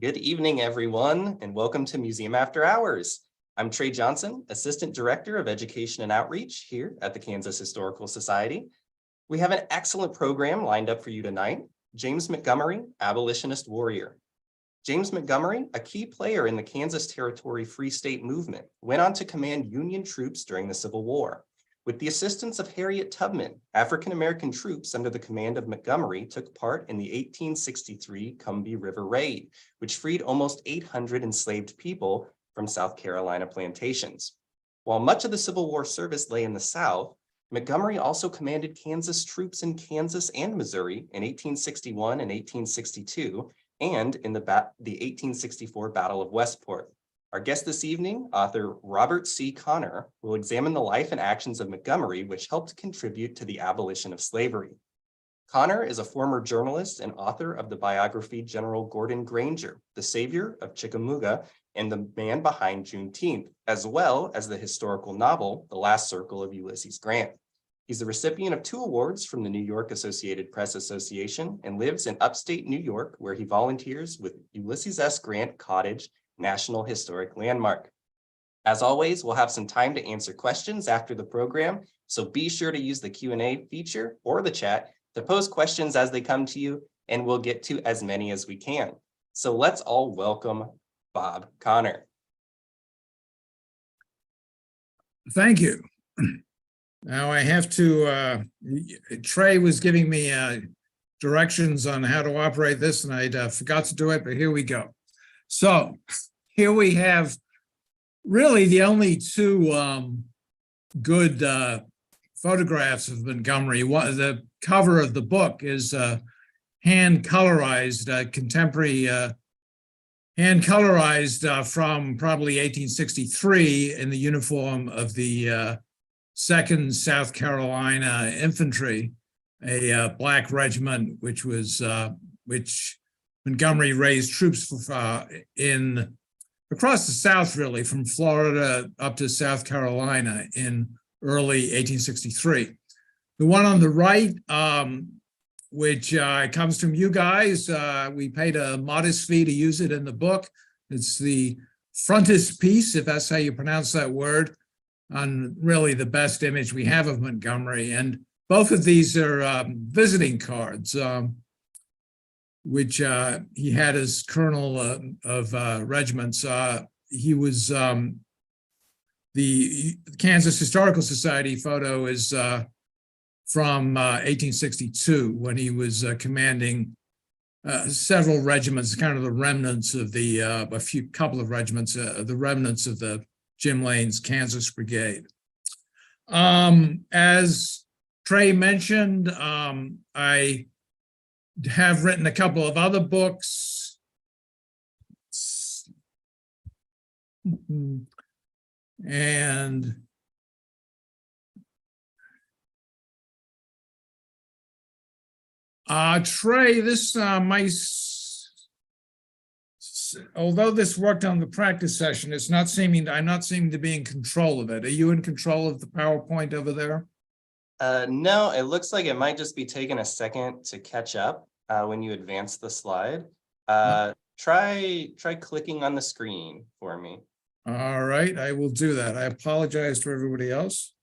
Good evening, everyone, and welcome to Museum After Hours. I'm Trey Johnson, Assistant Director of Education and Outreach here at the Kansas Historical Society. We have an excellent program lined up for you tonight. James Montgomery, Abolitionist Warrior. James Montgomery, a key player in the Kansas Territory Free State movement, went on to command Union troops during the Civil War. With the assistance of Harriet Tubman, African-American troops under the command of Montgomery took part in the 1863 Combahee River Raid, which freed almost 800 enslaved people from South Carolina plantations. While much of the Civil War service lay in the South, Montgomery also commanded Kansas troops in Kansas and Missouri in 1861 and 1862, and in the 1864 Battle of Westport. Our guest this evening, author Robert C. Connor, will examine the life and actions of Montgomery, which helped contribute to the abolition of slavery. Connor is a former journalist and author of the biography General Gordon Granger, the Savior of Chickamauga and the Man Behind Juneteenth, as well as the historical novel, The Last Circle of Ulysses Grant. He's the recipient of 2 awards from the New York Associated Press Association and lives in upstate New York, where he volunteers with Ulysses S. Grant Cottage National Historic Landmark. As always, we'll have some time to answer questions after the program, so be sure to use the Q&A feature or the chat to pose questions as they come to you, and we'll get to as many as we can. So let's all welcome Bob Connor. Thank you. Now I have to, Trey was giving me directions on how to operate this, and I forgot to do it, but here we go. So here we have really the only 2 good photographs of Montgomery. The cover of the book is hand colorized, contemporary hand colorized from probably 1863 in the uniform of the 2nd South Carolina Infantry, a black regiment, which Montgomery raised troops across the South, really, from Florida up to South Carolina in early 1863. The one on the right, which comes from you guys, we paid a modest fee to use it in the book. It's the frontispiece, if that's how you pronounce that word, on really the best image we have of Montgomery. And both of these are visiting cards, which he had as colonel of regiments. He was, the Kansas Historical Society photo is from 1862, when he was commanding several regiments, kind of the remnants of the, couple of regiments, the remnants of the Jim Lane's Kansas Brigade. As Trey mentioned, I have written a couple of other books. And Trey, this although this worked on the practice session, I'm not seeming to be in control of it. Are you in control of the PowerPoint over there? No, it looks like it might just be taking a second to catch up when you advance the slide. Try clicking on the screen for me. All right, I will do that. I apologize to everybody else.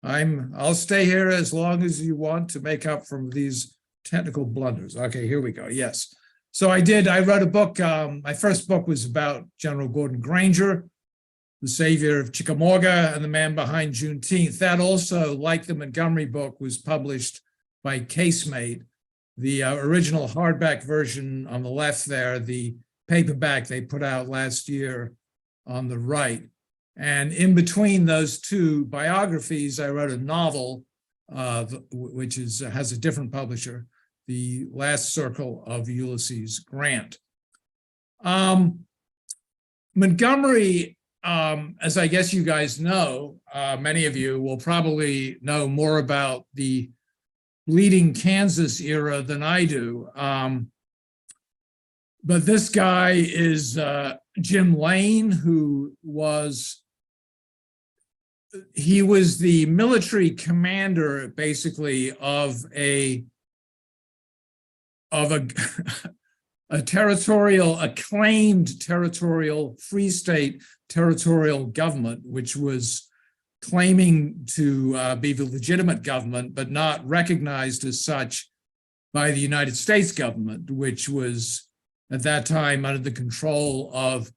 I'll stay here as long as you want to make up from these technical blunders. Okay, here we go. Yes. So I wrote a book. My first book was about General Gordon Granger, the Savior of Chickamauga and the Man Behind Juneteenth. That also, like the Montgomery book, was published by Casemate. The original hardback version on the left there, the paperback they put out last year on the right. And in between those 2 biographies, I wrote a novel, which has a different publisher, The Last Circle of Ulysses Grant. Montgomery, as I guess you guys know, many of you will probably know more about the Bleeding Kansas era than I do. But this guy is Jim Lane, who was the military commander, basically, of a acclaimed territorial free state territorial government, which was claiming to be the legitimate government, but not recognized as such by the United States government, which was at that time under the control of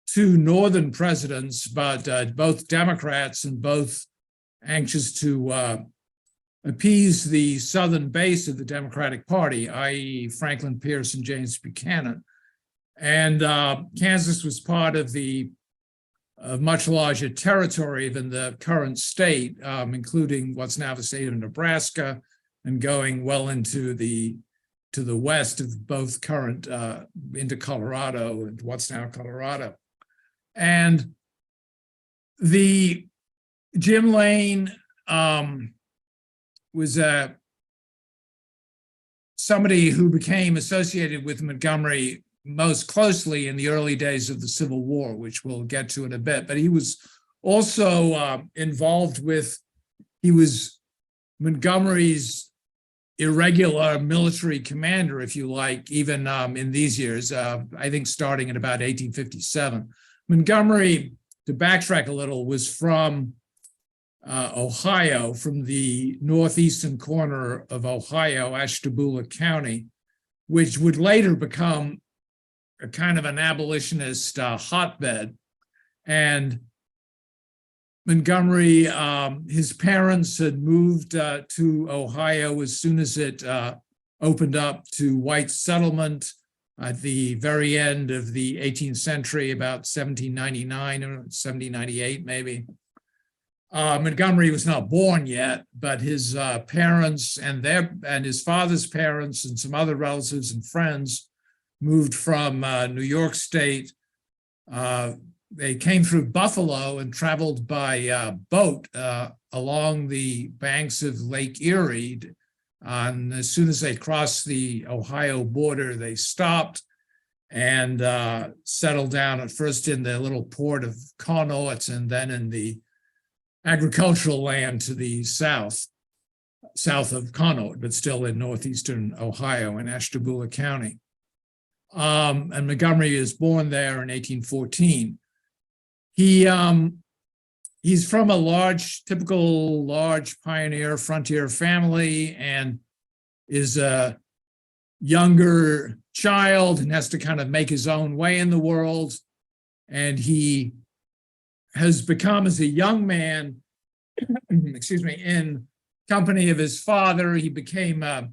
two northern presidents, but both Democrats and both anxious to appease the southern base of the Democratic Party, i.e. Franklin Pierce and James Buchanan. And Kansas was part of the much larger territory than the current state, including what's now the state of Nebraska, and going well into the west of both current into Colorado and what's now Colorado. And the Jim Lane was somebody who became associated with Montgomery most closely in the early days of the Civil War, which we'll get to in a bit. But he was also involved with, he was Montgomery's irregular military commander, if you like, even in these years, I think starting in about 1857. Montgomery, to backtrack a little, was from Ohio, from the northeastern corner of Ohio, Ashtabula County, which would later become a kind of an abolitionist hotbed. And Montgomery, his parents had moved to Ohio as soon as it opened up to white settlement at the very end of the 18th century, about 1799 or 1798 maybe. Montgomery was not born yet, but his parents and his father's parents and some other relatives and friends moved from New York State. They came through Buffalo and traveled by boat along the banks of Lake Erie. And as soon as they crossed the Ohio border, they stopped and settled down at first in the little port of Connaught and then in the agricultural land to the south of Connaught, but still in northeastern Ohio in Ashtabula County. And Montgomery was born there in 1814. He's from a typical large pioneer frontier family and is a younger child and has to kind of make his own way in the world. And he has become, as a young man, in company of his father, he became a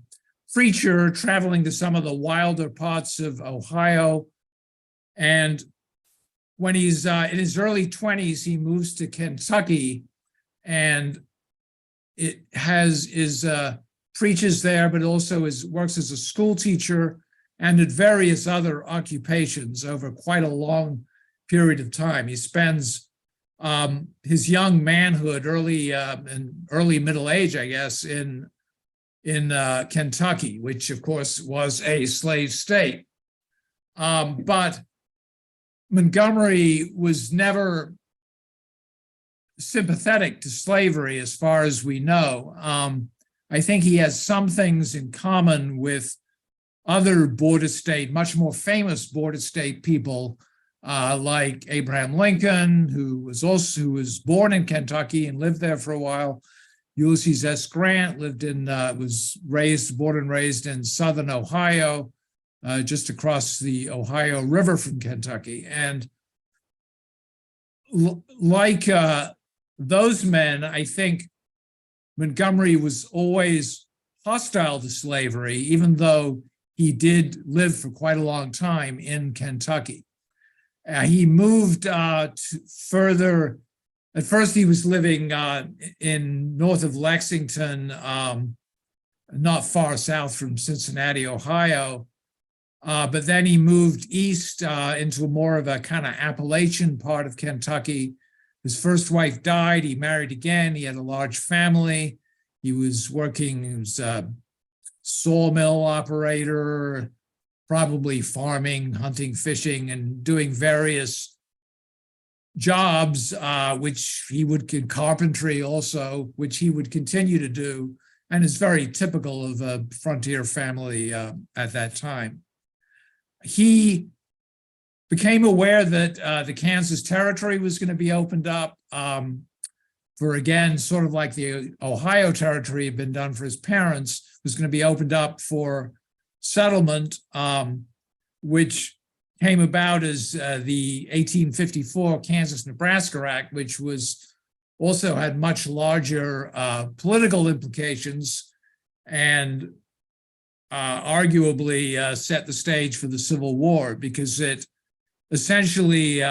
preacher traveling to some of the wilder parts of Ohio. And when he's in his early 20s, he moves to Kentucky and preaches there, but also works as a school teacher and at various other occupations over quite a long period of time. He spends his young manhood, early middle age, I guess, in Kentucky, which of course was a slave state. But Montgomery was never sympathetic to slavery, as far as we know. I think he has some things in common with other border state, much more famous border state people, like Abraham Lincoln, who was born in Kentucky and lived there for a while. Ulysses S. Grant was born and raised in southern Ohio, just across the Ohio River from Kentucky. And like those men, I think Montgomery was always hostile to slavery, even though he did live for quite a long time in Kentucky. He moved further. At first, he was living in north of Lexington, not far south from Cincinnati, Ohio. But then he moved east into more of a kind of Appalachian part of Kentucky. His first wife died. He married again. He had a large family. He was a sawmill operator, probably farming, hunting, fishing, and doing various jobs, carpentry also, which he would continue to do and is very typical of a frontier family at that time. He became aware that the Kansas Territory was going to be opened up for, again, sort of like the Ohio Territory had been done for his parents, was going to be opened up for settlement, which came about as the 1854 Kansas-Nebraska Act, which was also had much larger political implications and arguably set the stage for the Civil War, because it essentially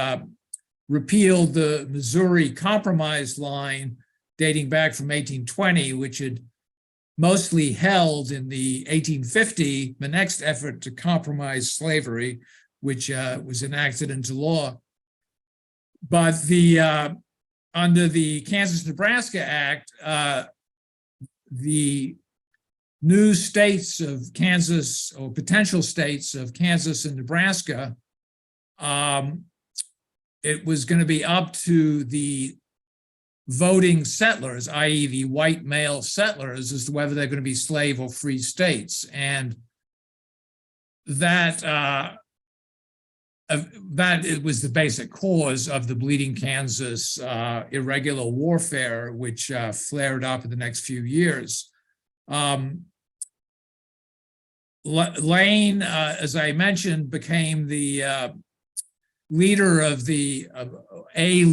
repealed the Missouri Compromise line dating back from 1820, which had mostly held in the 1850, the next effort to compromise slavery, which was enacted into law. But under the Kansas-Nebraska Act, the new states of Kansas, or potential states of Kansas and Nebraska, it was going to be up to the voting settlers, i.e. the white male settlers, as to whether they're going to be slave or free states. And that it was the basic cause of the Bleeding Kansas irregular warfare, which flared up in the next few years. Lane, as I mentioned, became the leader of a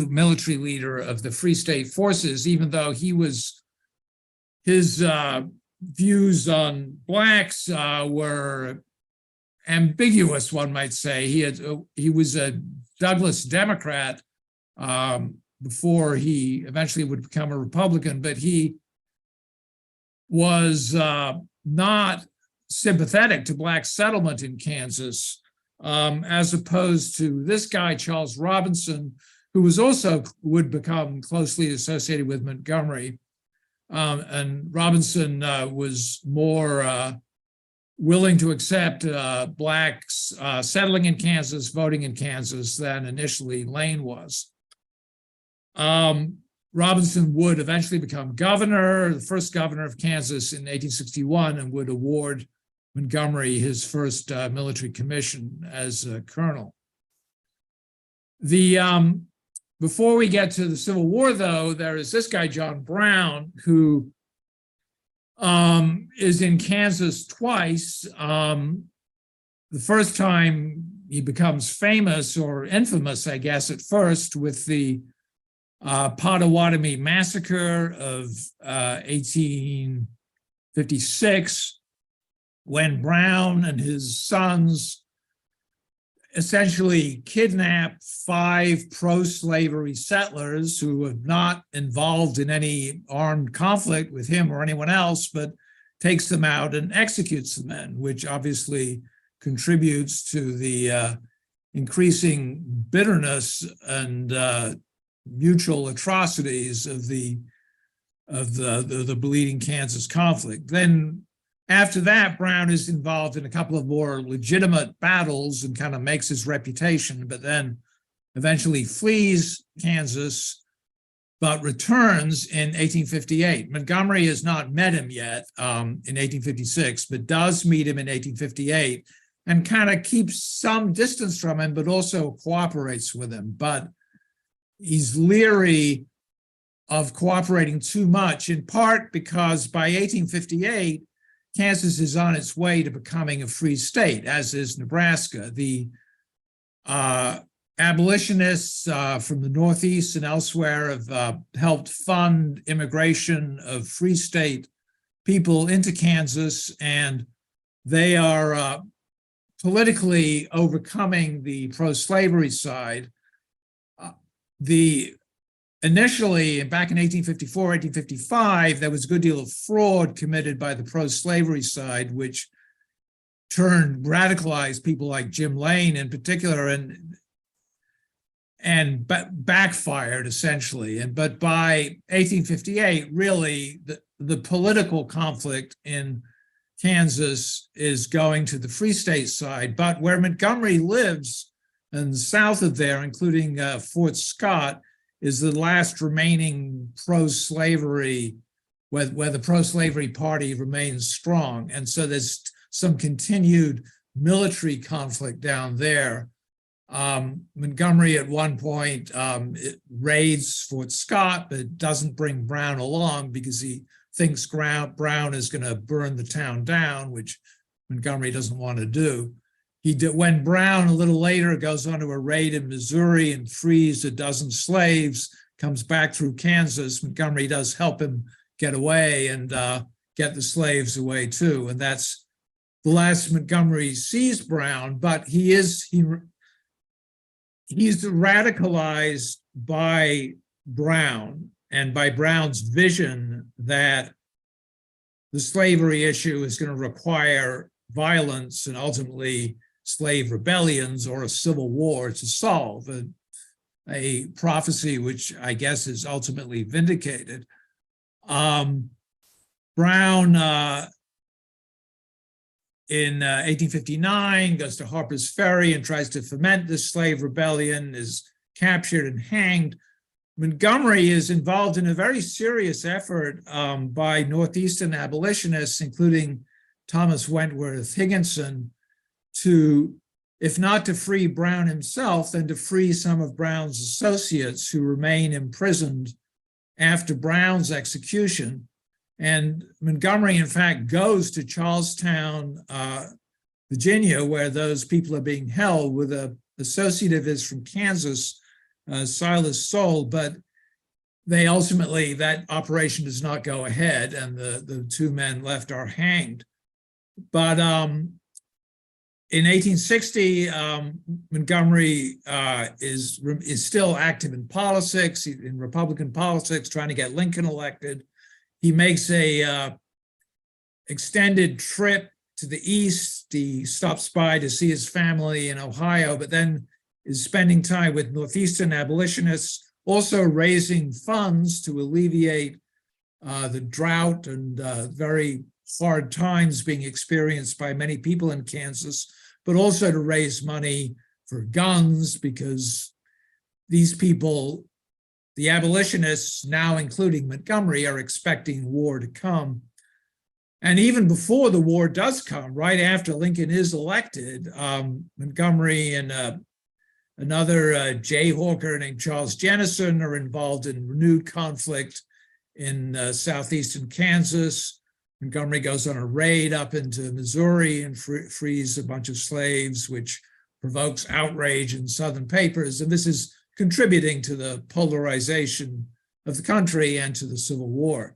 military leader of the Free State Forces, even though his views on blacks were ambiguous, one might say. He was a Douglas Democrat before he eventually would become a Republican, but he was not sympathetic to black settlement in Kansas, as opposed to this guy, Charles Robinson, who was also would become closely associated with Montgomery. And Robinson was more willing to accept blacks settling in Kansas, voting in Kansas, than initially Lane was. Robinson would eventually become governor, the first governor of Kansas in 1861, and would award Montgomery his first military commission as a colonel. Before we get to the Civil War, though, there is this guy, John Brown, who is in Kansas twice. The first time he becomes famous, or infamous, I guess, at first, with the Potawatomi Massacre of 1856, when Brown and his sons essentially kidnapped 5 pro-slavery settlers who were not involved in any armed conflict with him or anyone else, but takes them out and executes the men, which obviously contributes to the increasing bitterness and mutual atrocities of the Bleeding Kansas conflict. Then after that, Brown is involved in a couple of more legitimate battles and kind of makes his reputation, but then eventually flees Kansas, but returns in 1858. Montgomery has not met him yet in 1856, but does meet him in 1858 and kind of keeps some distance from him, but also cooperates with him. But he's leery of cooperating too much, in part because by 1858, Kansas is on its way to becoming a free state, as is Nebraska. The abolitionists from the Northeast and elsewhere have helped fund immigration of free state people into Kansas, and they are politically overcoming the pro-slavery side. Initially, back in 1854, 1855, there was a good deal of fraud committed by the pro-slavery side, which radicalized people like Jim Lane in particular, and backfired essentially. But by 1858, really, the political conflict in Kansas is going to the Free State side. But where Montgomery lives, and south of there, including Fort Scott, is the last remaining pro-slavery where the pro-slavery party remains strong. And so there's some continued military conflict down there. Montgomery at one point it raids Fort Scott, but doesn't bring Brown along because he thinks Brown is going to burn the town down, which Montgomery doesn't want to do. When Brown a little later goes on to a raid in Missouri and frees a dozen slaves, comes back through Kansas, Montgomery does help him get away and get the slaves away too. And that's the last Montgomery sees Brown, but he's radicalized by Brown and by Brown's vision that the slavery issue is going to require violence and ultimately slave rebellions or a civil war to solve, a prophecy which I guess is ultimately vindicated. Brown in 1859 goes to Harper's Ferry and tries to foment this slave rebellion, is captured and hanged. Montgomery is involved in a very serious effort by Northeastern abolitionists, including Thomas Wentworth Higginson, to, if not to free Brown himself, then to free some of Brown's associates who remain imprisoned after Brown's execution. And Montgomery, in fact, goes to Charlestown, Virginia, where those people are being held, with an associate of his from Kansas, Silas Soule, but they ultimately, that operation does not go ahead, and the two men left are hanged. But in 1860, Montgomery is still active in politics, in Republican politics, trying to get Lincoln elected. He makes a extended trip to the East. He stops by to see his family in Ohio, but then is spending time with Northeastern abolitionists, also raising funds to alleviate the drought and very hard times being experienced by many people in Kansas, but also to raise money for guns, because these people, the abolitionists, now including Montgomery, are expecting war to come. And even before the war does come, right after Lincoln is elected, Montgomery and another jayhawker named Charles Jennison are involved in renewed conflict in southeastern Kansas. Montgomery goes on a raid up into Missouri and frees a bunch of slaves, which provokes outrage in Southern papers. And this is contributing to the polarization of the country and to the Civil War.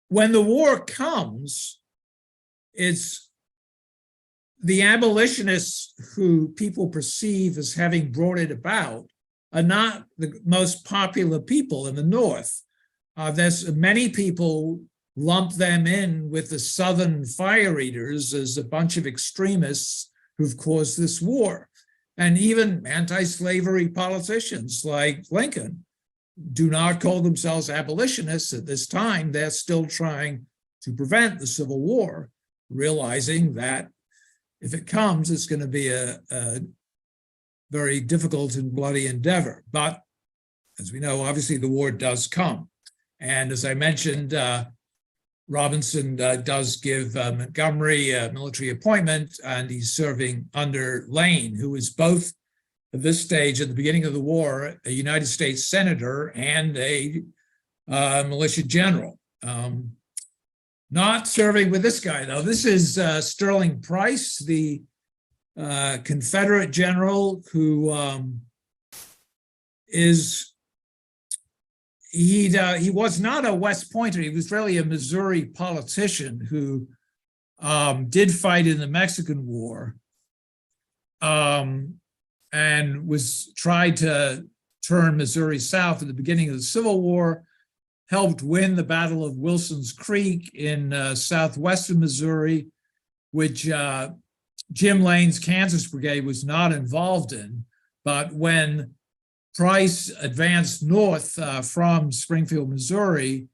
When the war comes, it's the abolitionists who people perceive as having brought it about are not the most popular people in the North. There's many people lump them in with the Southern fire eaters as a bunch of extremists who've caused this war. And even anti-slavery politicians like Lincoln do not call themselves abolitionists at this time. They're still trying to prevent the Civil War, realizing that if it comes, it's going to be a very difficult and bloody endeavor. But as we know, obviously the war does come. And as I mentioned, Robinson does give Montgomery a military appointment, and he's serving under Lane, who is both at this stage, at the beginning of the war, a United States senator and a militia general. Not serving with this guy, though. This is Sterling Price, the Confederate general who he was not a West Pointer. He was really a Missouri politician who did fight in the Mexican War and was tried to turn Missouri south at the beginning of the Civil War, helped win the Battle of Wilson's Creek in southwestern Missouri, which Jim Lane's Kansas Brigade was not involved in. But when Price advanced north from Springfield, Missouri,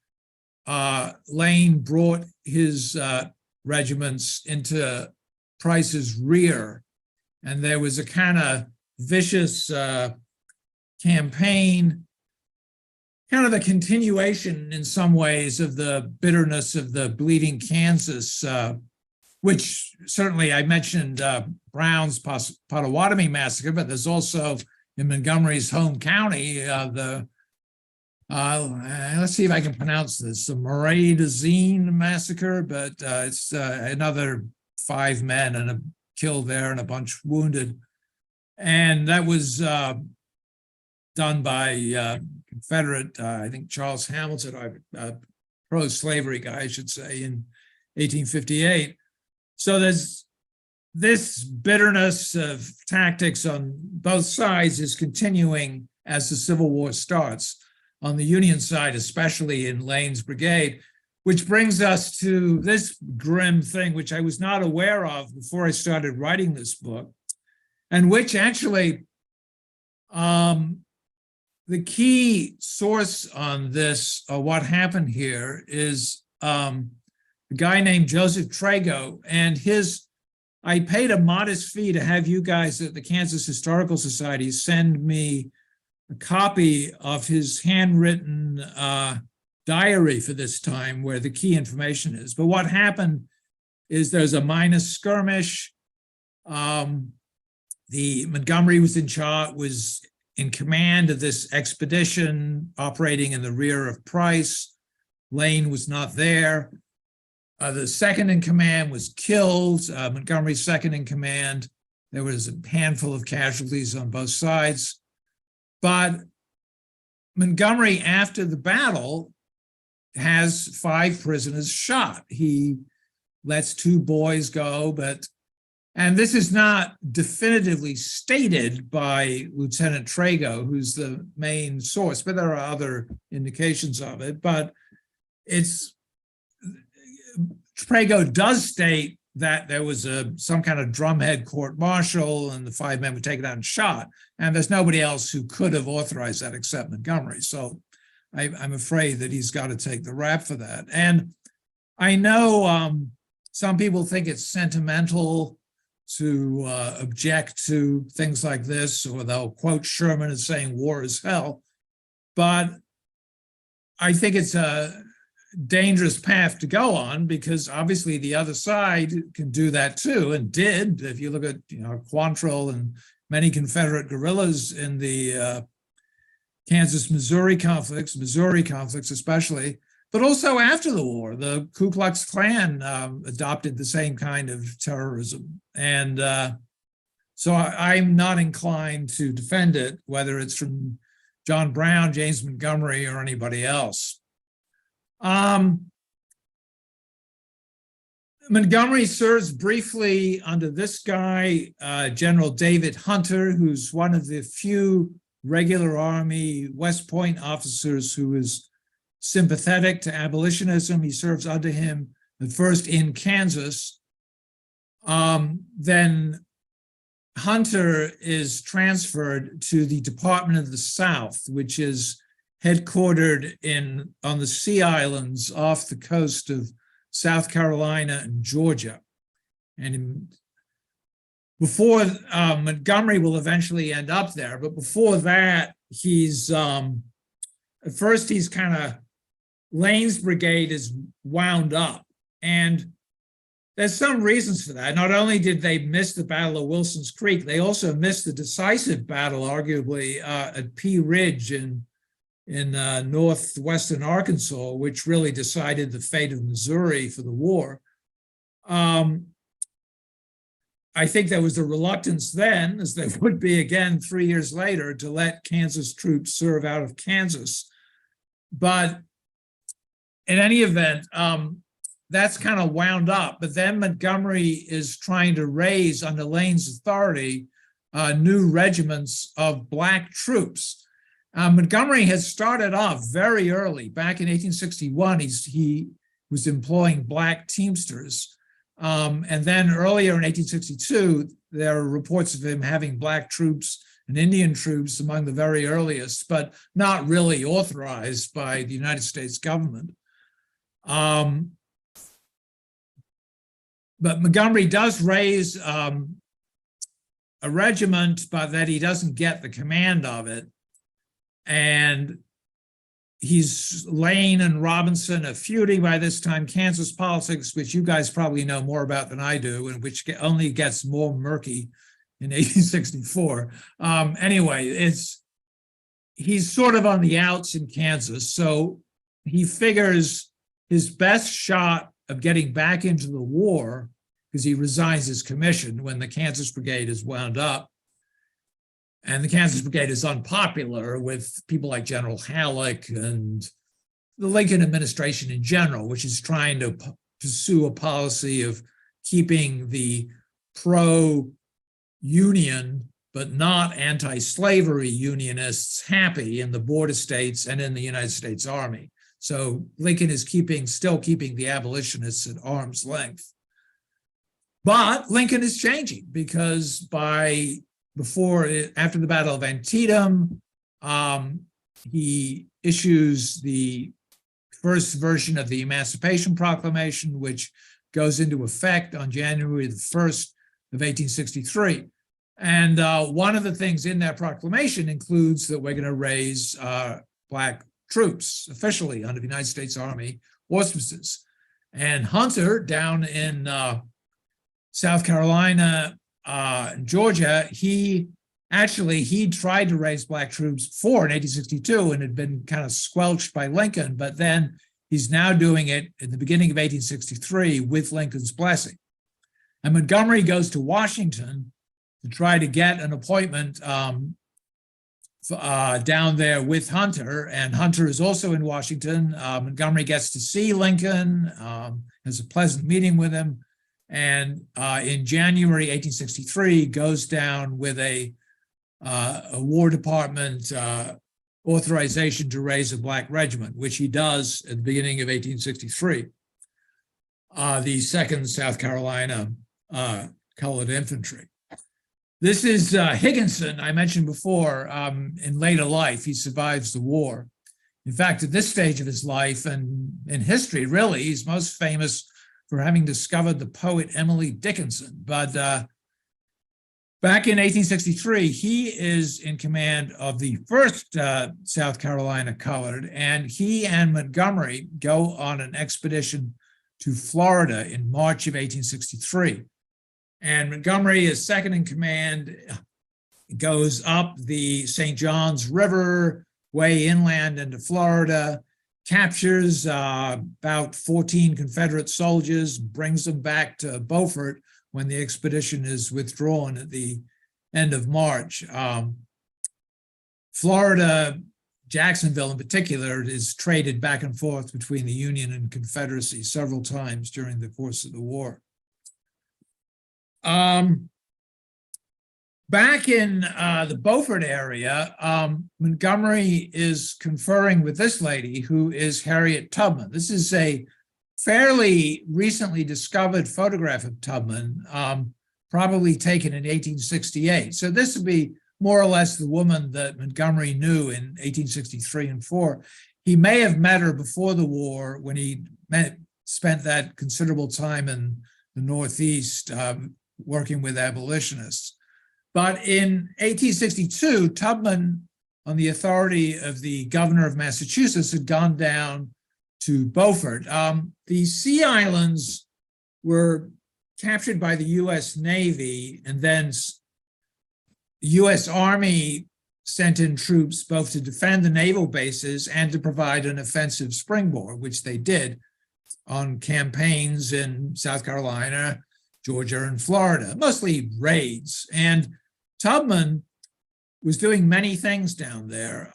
Lane brought his regiments into Price's rear. And there was a kind of vicious campaign kind of a continuation in some ways of the bitterness of the Bleeding Kansas, which certainly I mentioned Brown's Potawatomi massacre, but there's also in Montgomery's home county, let's see if I can pronounce this, the Murray de Zine massacre, but it's another 5 men and a killed there and a bunch wounded. And that was done by Confederate, I think Charles Hamilton, pro-slavery guy, I should say, in 1858. So there's this bitterness of tactics on both sides is continuing as the Civil War starts. On the Union side, especially in Lane's brigade, which brings us to this grim thing, which I was not aware of before I started writing this book, and which actually the key source on this, what happened here, is a guy named Joseph Trago, and I paid a modest fee to have you guys at the Kansas Historical Society send me a copy of his handwritten diary for this time where the key information is. But what happened is there's a minor skirmish. The Montgomery was in command of this expedition operating in the rear of Price. Lane was not there. The second in command was killed. Montgomery's second in command. There was a handful of casualties on both sides. But Montgomery, after the battle, has 5 prisoners shot. He lets 2 boys go, and this is not definitively stated by Lieutenant Trago, who's the main source, but there are other indications of it. But Trago does state that there was some kind of drumhead court-martial and the 5 men were taken out and shot, and there's nobody else who could have authorized that except Montgomery. So I'm afraid that he's got to take the rap for that. And I know some people think it's sentimental to object to things like this, or they'll quote Sherman as saying war is hell. But I think it's a dangerous path to go on, because obviously the other side can do that too, and did. If you look at Quantrill and many Confederate guerrillas in the Kansas-Missouri conflicts especially, but also after the war, the Ku Klux Klan adopted the same kind of terrorism. And so I'm not inclined to defend it, whether it's from John Brown, James Montgomery, or anybody else. Montgomery serves briefly under this guy, General David Hunter, who's one of the few regular Army West Point officers who is sympathetic to abolitionism. He serves under him at first in Kansas. Then Hunter is transferred to the Department of the South, which is headquartered on the Sea Islands off the coast of South Carolina and Georgia. And before Montgomery will eventually end up there, but before that, he's at first he's kind of Lane's brigade is wound up, and there's some reasons for that. Not only did they miss the Battle of Wilson's Creek, they also missed the decisive battle, arguably, at Pea Ridge in northwestern Arkansas, which really decided the fate of Missouri for the war. I think there was a reluctance then, as there would be again 3 years later, to let Kansas troops serve out of Kansas. But in any event, that's kind of wound up. But then Montgomery is trying to raise, under Lane's authority, new regiments of Black troops. Montgomery has started off very early. Back in 1861, he was employing Black Teamsters. And then earlier in 1862, there are reports of him having Black troops and Indian troops among the very earliest, but not really authorized by the United States government. But Montgomery does raise a regiment, but that he doesn't get the command of it. And Lane and Robinson are feuding by this time. Kansas politics, which you guys probably know more about than I do, and which only gets more murky in 1864. Anyway, he's sort of on the outs in Kansas, so he figures his best shot of getting back into the war, because he resigns his commission when the Kansas Brigade is wound up. And the Kansas Brigade is unpopular with people like General Halleck and the Lincoln administration in general, which is trying to pursue a policy of keeping the pro-union but not anti-slavery unionists happy in the border states and in the United States Army. So Lincoln is still keeping the abolitionists at arm's length. But Lincoln is changing, because after the Battle of Antietam, he issues the first version of the Emancipation Proclamation, which goes into effect on January the 1st of 1863. And one of the things in that proclamation includes that we're going to raise Black troops officially under the United States Army auspices. And Hunter, down in South Carolina, Georgia, he tried to raise Black troops before in 1862 and had been kind of squelched by Lincoln, but then he's now doing it in the beginning of 1863 with Lincoln's blessing. And Montgomery goes to Washington to try to get an appointment down there with Hunter, and Hunter is also in Washington. Montgomery gets to see Lincoln, has a pleasant meeting with him, and in January 1863 goes down with a War Department authorization to raise a Black regiment, which he does at the beginning of 1863. The 2nd South Carolina Colored Infantry. This is Higginson, I mentioned before, in later life. He survives the war. In fact, at this stage of his life and in history, really, he's most famous for having discovered the poet Emily Dickinson. But back in 1863, he is in command of the 1st South Carolina Colored, and he and Montgomery go on an expedition to Florida in March of 1863. And Montgomery is second in command, goes up the St. Johns River, way inland into Florida, captures about 14 Confederate soldiers, brings them back to Beaufort when the expedition is withdrawn at the end of March. Florida, Jacksonville in particular, is traded back and forth between the Union and Confederacy several times during the course of the war. Back in the Beaufort area, Montgomery is conferring with this lady, who is Harriet Tubman. This is a fairly recently discovered photograph of Tubman, probably taken in 1868. So this would be more or less the woman that Montgomery knew in 1863 and 4. He may have met her before the war when he spent that considerable time in the Northeast working with abolitionists. But in 1862, Tubman, on the authority of the governor of Massachusetts, had gone down to Beaufort. The Sea Islands were captured by the U.S. Navy, and then the U.S. Army sent in troops both to defend the naval bases and to provide an offensive springboard, which they did on campaigns in South Carolina, Georgia, and Florida, mostly raids. And Tubman was doing many things down there,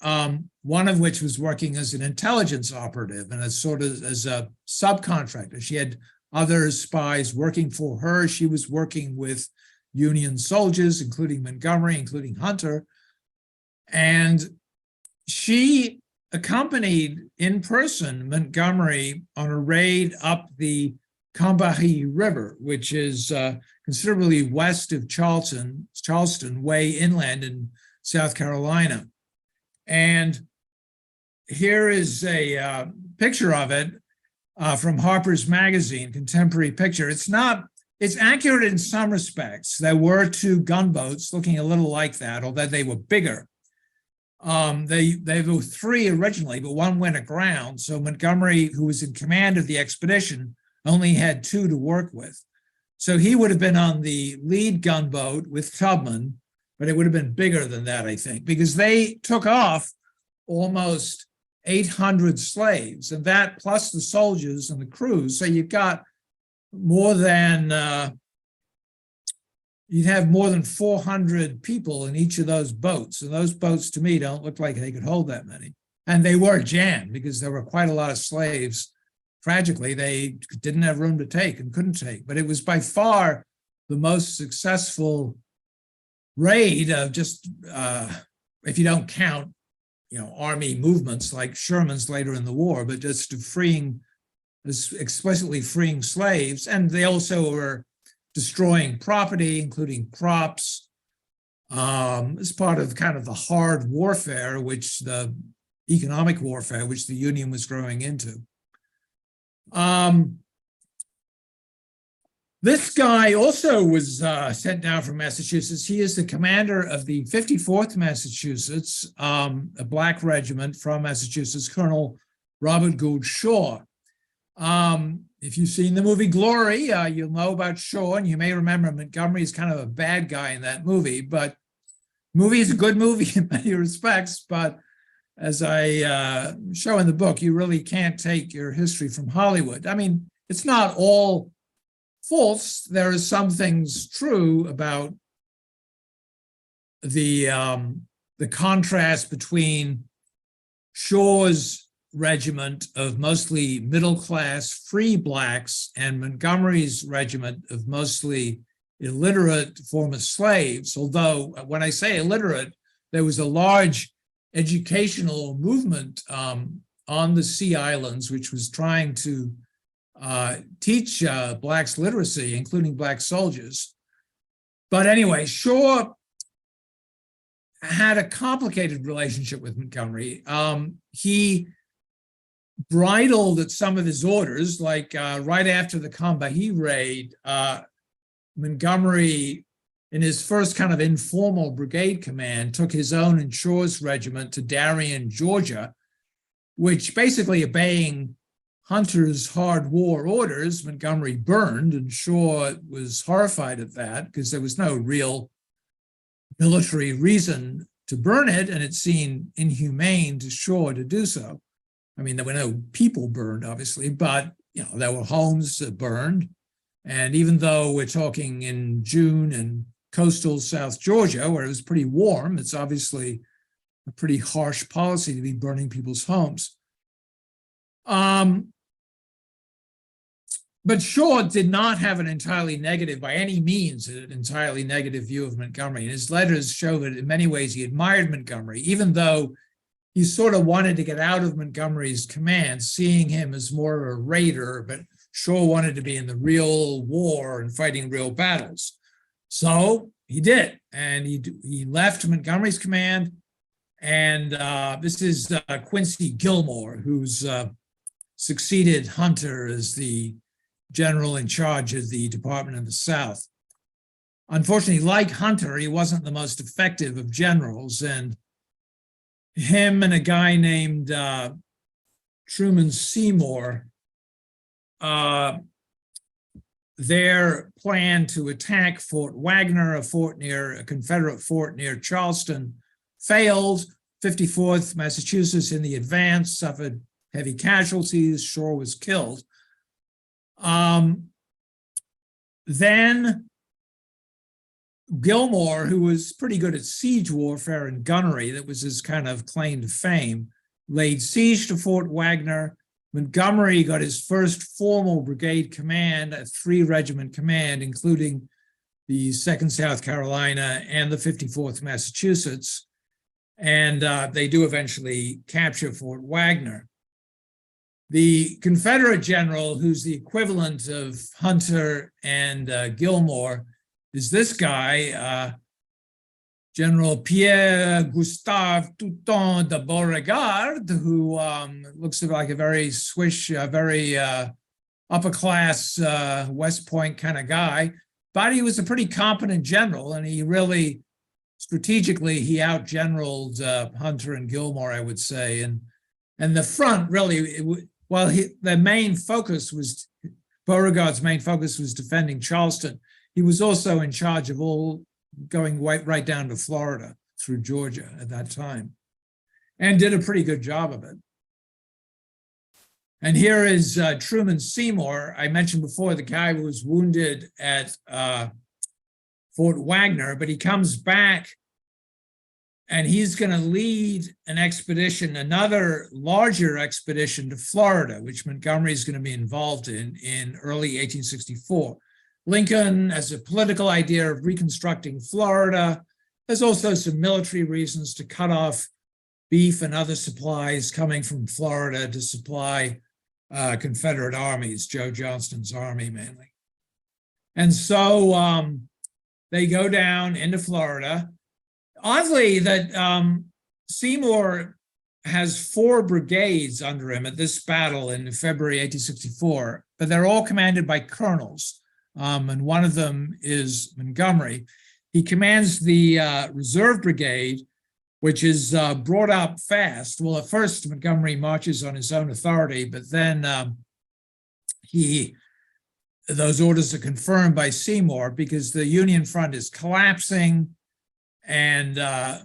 one of which was working as an intelligence operative and as a subcontractor. She had other spies working for her. She was working with Union soldiers, including Montgomery, including Hunter. And she accompanied in person Montgomery on a raid up the Combahee River, which is considerably west of Charleston, way inland in South Carolina. And here is a picture of it from Harper's Magazine, contemporary picture. It's accurate in some respects. There were 2 gunboats looking a little like that, although they were bigger. They were three originally, but one went aground. So Montgomery, who was in command of the expedition, only had two to work with. So he would have been on the lead gunboat with Tubman, but it would have been bigger than that, I think, because they took off almost 800 slaves, and that plus the soldiers and the crews. So you've got more than you'd have more than 400 people in each of those boats. And those boats, to me, don't look like they could hold that many. And they were jammed because there were quite a lot of slaves. Tragically, they didn't have room to take and couldn't take. But it was by far the most successful raid of just, if you don't count, army movements like Sherman's later in the war, but just explicitly freeing slaves. And they also were destroying property, including crops, as part of kind of the hard warfare, the economic warfare, which the Union was growing into. This guy also was sent down from Massachusetts. He is the commander of the 54th Massachusetts, a Black regiment from Massachusetts, Colonel Robert Gould Shaw. If you've seen the movie Glory, you'll know about Shaw, and you may remember Montgomery is kind of a bad guy in that movie, but the movie is a good movie in many respects, but as I show in the book, you really can't take your history from Hollywood. I mean, it's not all false. There are some things true about the contrast between Shaw's regiment of mostly middle-class free Blacks and Montgomery's regiment of mostly illiterate former slaves. Although when I say illiterate, there was a large educational movement on the Sea Islands, which was trying to teach Blacks literacy, including Black soldiers. But anyway, Shaw had a complicated relationship with Montgomery. He bridled at some of his orders, like right after the Combahee raid, Montgomery, in his first kind of informal brigade command, took his own and Shaw's regiment to Darien, Georgia, which basically obeying Hunter's hard war orders, Montgomery burned, and Shaw was horrified at that because there was no real military reason to burn it, and it seemed inhumane to Shaw to do so. I mean, there were no people burned, obviously, but there were homes that burned. And even though we're talking in June in coastal South Georgia, where it was pretty warm, it's obviously a pretty harsh policy to be burning people's homes. But Shaw did not have an entirely negative, by any means, an entirely negative view of Montgomery. And his letters show that in many ways he admired Montgomery, even though he sort of wanted to get out of Montgomery's command, seeing him as more of a raider, but Shaw wanted to be in the real war and fighting real battles. So he did, and he left Montgomery's command, and this is Quincy Gilmore, who's succeeded Hunter as the general in charge of the Department of the South. Unfortunately, like Hunter, he wasn't the most effective of generals, and him and a guy named Truman Seymour, their plan to attack Fort Wagner, a Confederate fort near Charleston, failed. 54th Massachusetts in the advance suffered heavy casualties. Shaw was killed. Then Gilmore, who was pretty good at siege warfare and gunnery, that was his kind of claim to fame, laid siege to Fort Wagner. Montgomery got his first formal brigade command, a 3-regiment command, including the 2nd South Carolina and the 54th Massachusetts. And they do eventually capture Fort Wagner. The Confederate general, who's the equivalent of Hunter and Gilmore, is this guy, General Pierre Gustave Touton de Beauregard, who looks like a very swish, very upper-class West Point kind of guy, but he was a pretty competent general, and he really strategically, he outgeneraled Hunter and Gilmore, I would say, and the front really, the main focus was, Beauregard's main focus was defending Charleston. He was also in charge of all going right down to Florida through Georgia at that time, and did a pretty good job of it. And here is Truman Seymour. I mentioned before the guy who was wounded at Fort Wagner, but he comes back and he's going to lead an expedition, another larger expedition to Florida, which Montgomery is going to be involved in early 1864. Lincoln has a political idea of reconstructing Florida. There's also some military reasons to cut off beef and other supplies coming from Florida to supply Confederate armies, Joe Johnston's army mainly. And so they go down into Florida. Oddly, that Seymour has 4 brigades under him at this battle in February 1864, but they're all commanded by colonels, and one of them is Montgomery. He commands the reserve brigade, which is brought up fast. Well, at first, Montgomery marches on his own authority, but then those orders are confirmed by Seymour because the Union front is collapsing, and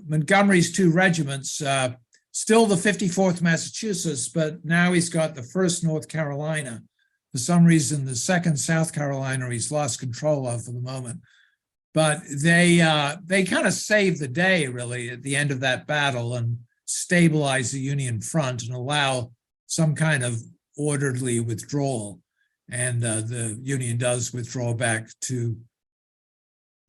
Montgomery's 2 regiments, still the 54th Massachusetts, but now he's got the 1st North Carolina. For some reason, the 2nd South Carolina he's lost control of for the moment. But they kind of saved the day, really, at the end of that battle and stabilize the Union front and allow some kind of orderly withdrawal. And the Union does withdraw back to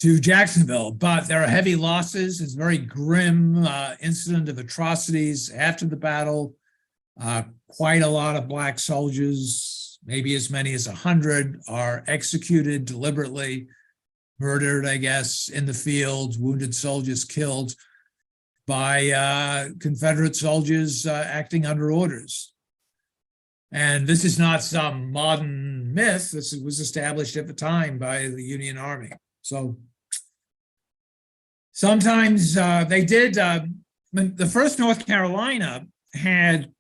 Jacksonville, but there are heavy losses. It's a very grim incident of atrocities after the battle. Quite a lot of black soldiers, maybe as many as 100, are executed deliberately, murdered, I guess, in the field, wounded soldiers killed by Confederate soldiers acting under orders. And this is not some modern myth. This was established at the time by the Union Army. So sometimes they did, the 1st North Carolina had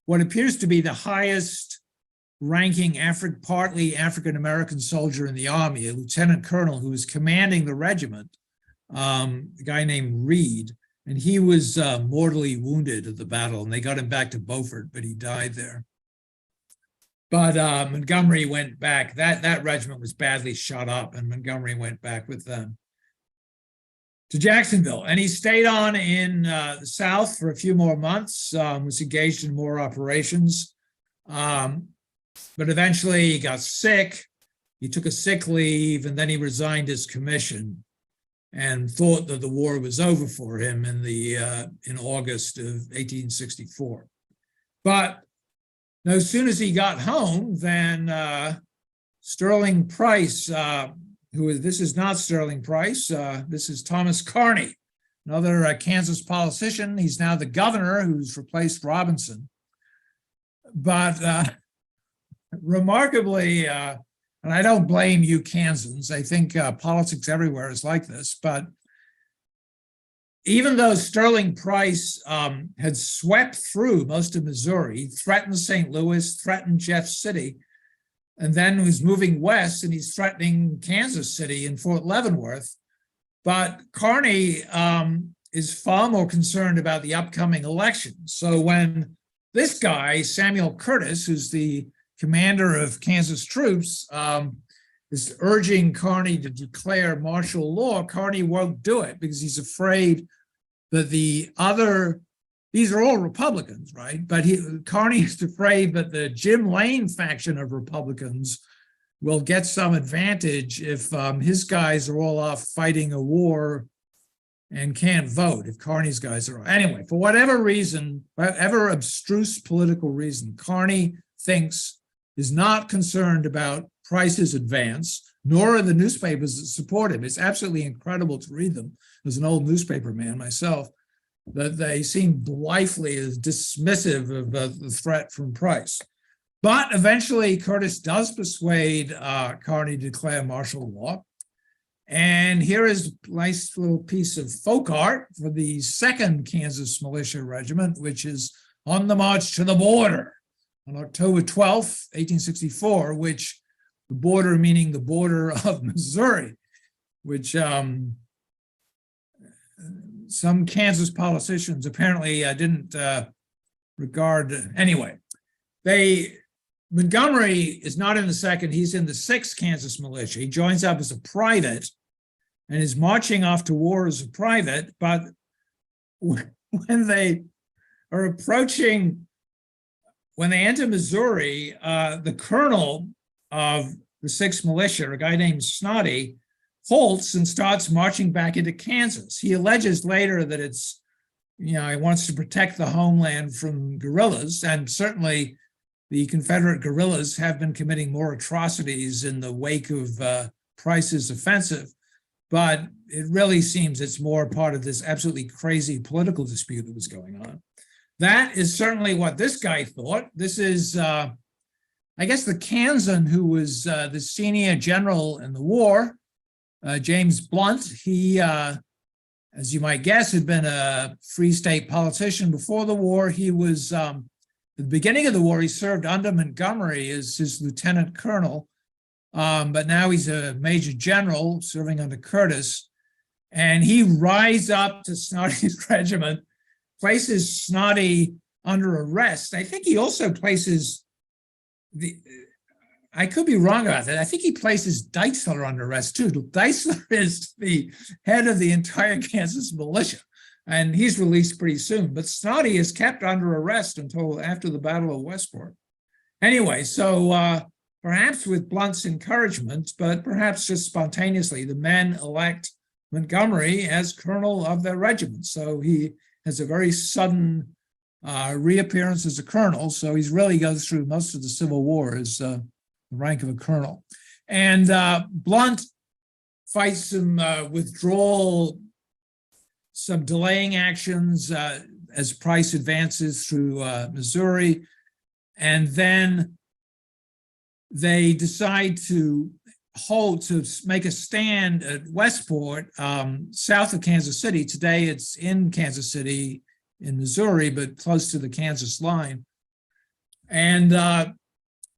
what appears to be the highest ranking partly African-American soldier in the army, a lieutenant colonel who was commanding the regiment, a guy named Reed, and he was mortally wounded at the battle, and they got him back to Beaufort, but he died there. But Montgomery went back. That regiment was badly shot up, and Montgomery went back with them to Jacksonville. And he stayed on in the South for a few more months, was engaged in more operations. But eventually he got sick. He took a sick leave, and then he resigned his commission and thought that the war was over for him in August of 1864. But no sooner as he got home, then Sterling Price, this is not Sterling Price, this is Thomas Kearny, another Kansas politician. He's now the governor who's replaced Robinson. But remarkably, and I don't blame you Kansans, I think politics everywhere is like this, but even though Sterling Price had swept through most of Missouri, threatened St. Louis, threatened Jeff City, and then was moving west, and he's threatening Kansas City and Fort Leavenworth. But Kearny is far more concerned about the upcoming election. So when this guy, Samuel Curtis, who's the commander of Kansas troops, is urging Kearny to declare martial law, Kearny won't do it because he's afraid that these are all Republicans, right? But Kearny is afraid that the Jim Lane faction of Republicans will get some advantage if his guys are all off fighting a war and can't vote, if Kearny's guys are. Anyway, for whatever reason, whatever abstruse political reason, Kearny is not concerned about Price's advance, nor are the newspapers that support him. It's absolutely incredible to read them as an old newspaper man myself, that they seem blithely as dismissive of the threat from Price. But eventually Curtis does persuade Kearny to declare martial law. And here is a nice little piece of folk art for the 2nd Kansas Militia Regiment, which is on the march to the border on October 12th, 1864, which the border meaning the border of Missouri, which some Kansas politicians apparently didn't regard. Anyway, Montgomery is not in the 2nd, he's in the 6th Kansas Militia. He joins up as a private and is marching off to war as a private, but when they are approaching, when they enter Missouri, the colonel of the 6th Militia, a guy named Snoddy, halts and starts marching back into Kansas. He alleges later that it's, he wants to protect the homeland from guerrillas, and certainly the Confederate guerrillas have been committing more atrocities in the wake of Price's offensive. But it really seems it's more part of this absolutely crazy political dispute that was going on. That is certainly what this guy thought. This is, I guess, the Kansan who was the senior general in the war, James Blunt. He, as you might guess, had been a Free State politician before the war. He was, at the beginning of the war, he served under Montgomery as his lieutenant colonel. But now he's a major general serving under Curtis, and he rides up to Snoddy's regiment, places Snoddy under arrest. I think he also places I could be wrong about that. I think he places Deitzler under arrest too. Deitzler is the head of the entire Kansas militia, and he's released pretty soon. But Snoddy is kept under arrest until after the Battle of Westport. Anyway, so perhaps with Blunt's encouragement, but perhaps just spontaneously, the men elect Montgomery as colonel of their regiment. So he has a very sudden reappearance as a colonel. So he's really goes through most of the Civil War as the rank of a colonel. And Blunt fights some withdrawal, some delaying actions as Price advances through Missouri. And then they decide to make a stand at Westport, south of Kansas City. Today it's in Kansas City in Missouri, but close to the Kansas line. And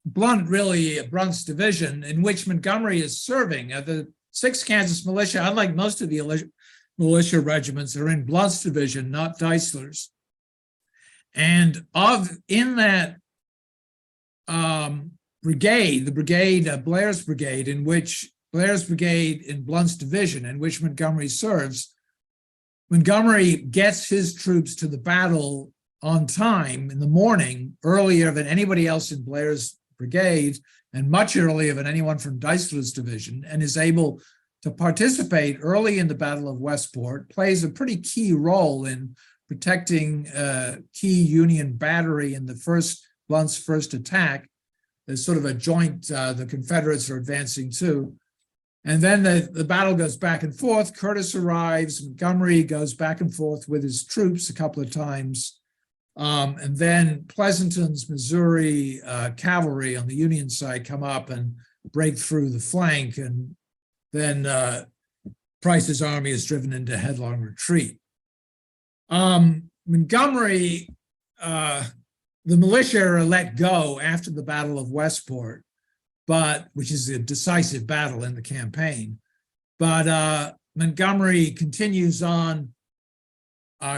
Blunt's division, in which Montgomery is serving, the 6th Kansas Militia, unlike most of the militia regiments, are in Blunt's division, not Deitzler's. And in that brigade, the brigade, Blair's brigade, in Blunt's division, in which Montgomery serves, Montgomery gets his troops to the battle on time in the morning, earlier than anybody else in Blair's brigade, and much earlier than anyone from Deitzler's division, and is able to participate early in the Battle of Westport, plays a pretty key role in protecting key Union battery in Blunt's first attack. There's sort of a joint, the Confederates are advancing too. And then the battle goes back and forth. Curtis arrives, Montgomery goes back and forth with his troops a couple of times. And then Pleasanton's Missouri cavalry on the Union side come up and break through the flank. And then Price's army is driven into headlong retreat. Montgomery, the militia are let go after the Battle of Westport, which is a decisive battle in the campaign. But Montgomery continues on